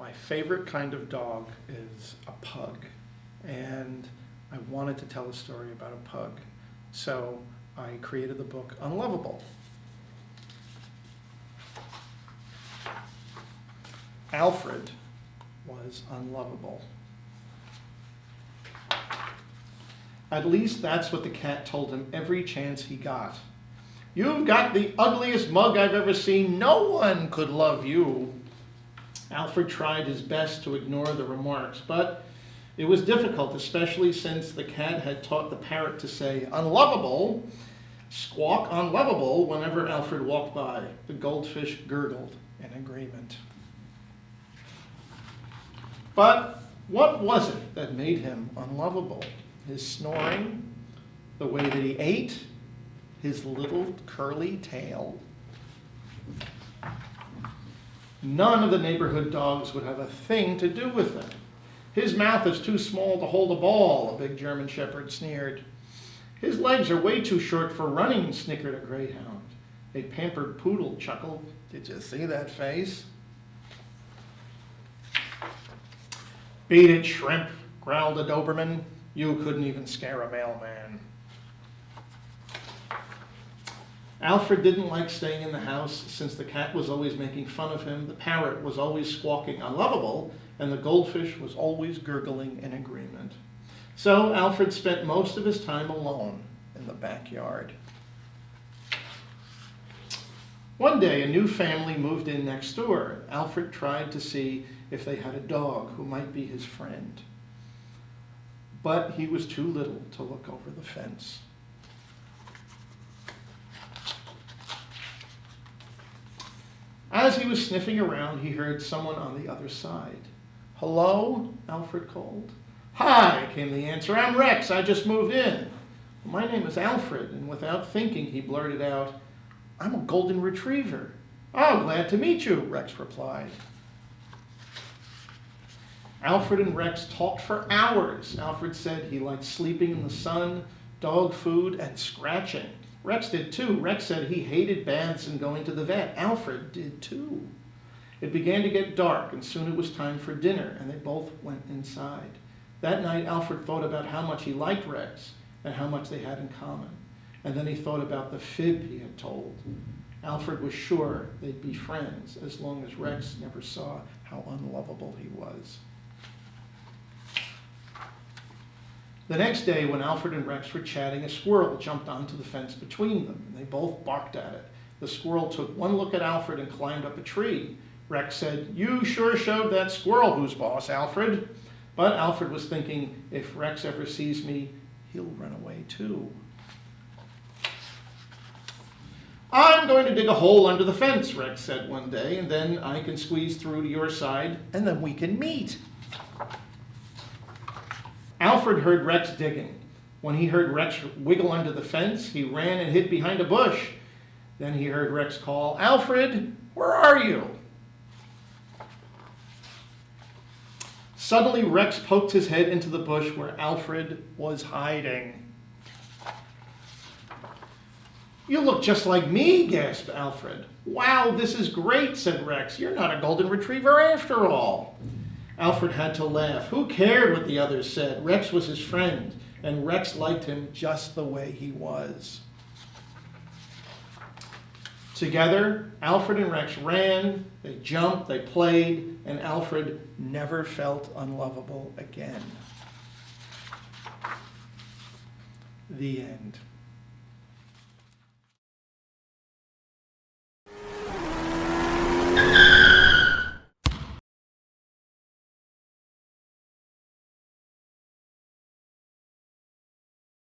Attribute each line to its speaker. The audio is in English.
Speaker 1: My favorite kind of dog is a pug, and I wanted to tell a story about a pug. So I created the book Unloveable. Alfred was unlovable. At least that's what the cat told him every chance he got. "You've got the ugliest mug I've ever seen. No one could love you." Alfred tried his best to ignore the remarks, but it was difficult, especially since the cat had taught the parrot to say unlovable, squawk unlovable whenever Alfred walked by. The goldfish gurgled in agreement. But what was it that made him unlovable? His snoring, the way that he ate, his little curly tail? None of the neighborhood dogs would have a thing to do with him. "His mouth is too small to hold a ball," a big German shepherd sneered. "His legs are way too short for running," snickered a greyhound. A pampered poodle chuckled. "Did you see that face?" "Beat it, shrimp," growled a Doberman. "You couldn't even scare a mailman." Alfred didn't like staying in the house since the cat was always making fun of him, the parrot was always squawking unlovable, and the goldfish was always gurgling in agreement. So Alfred spent most of his time alone in the backyard. One day, a new family moved in next door. Alfred tried to see if they had a dog who might be his friend, but he was too little to look over the fence. As he was sniffing around, he heard someone on the other side. "Hello?" Alfred called. "Hi," came the answer. "I'm Rex. I just moved in." "My name is Alfred," and without thinking, he blurted out, "I'm a golden retriever." "Oh, glad to meet you," Rex replied. Alfred and Rex talked for hours. Alfred said he liked sleeping in the sun, dog food, and scratching. Rex did too. Rex said he hated baths and going to the vet. Alfred did too. It began to get dark, and soon it was time for dinner, and they both went inside. That night, Alfred thought about how much he liked Rex and how much they had in common. And then he thought about the fib he had told. Alfred was sure they'd be friends as long as Rex never saw how unlovable he was. The next day, when Alfred and Rex were chatting, a squirrel jumped onto the fence between them, and they both barked at it. The squirrel took one look at Alfred and climbed up a tree. Rex said, "You sure showed that squirrel who's boss, Alfred." But Alfred was thinking, if Rex ever sees me, he'll run away too. "I'm going to dig a hole under the fence," Rex said one day, "and then I can squeeze through to your side, and then we can meet." Alfred heard Rex digging. When he heard Rex wiggle under the fence, he ran and hid behind a bush. Then he heard Rex call, "Alfred, where are you?" Suddenly, Rex poked his head into the bush where Alfred was hiding. "You look just like me," gasped Alfred. "Wow, this is great," said Rex. "You're not a golden retriever after all." Alfred had to laugh. Who cared what the others said? Rex was his friend, and Rex liked him just the way he was. Together, Alfred and Rex ran, they jumped, they played, and Alfred never felt unlovable again. The end.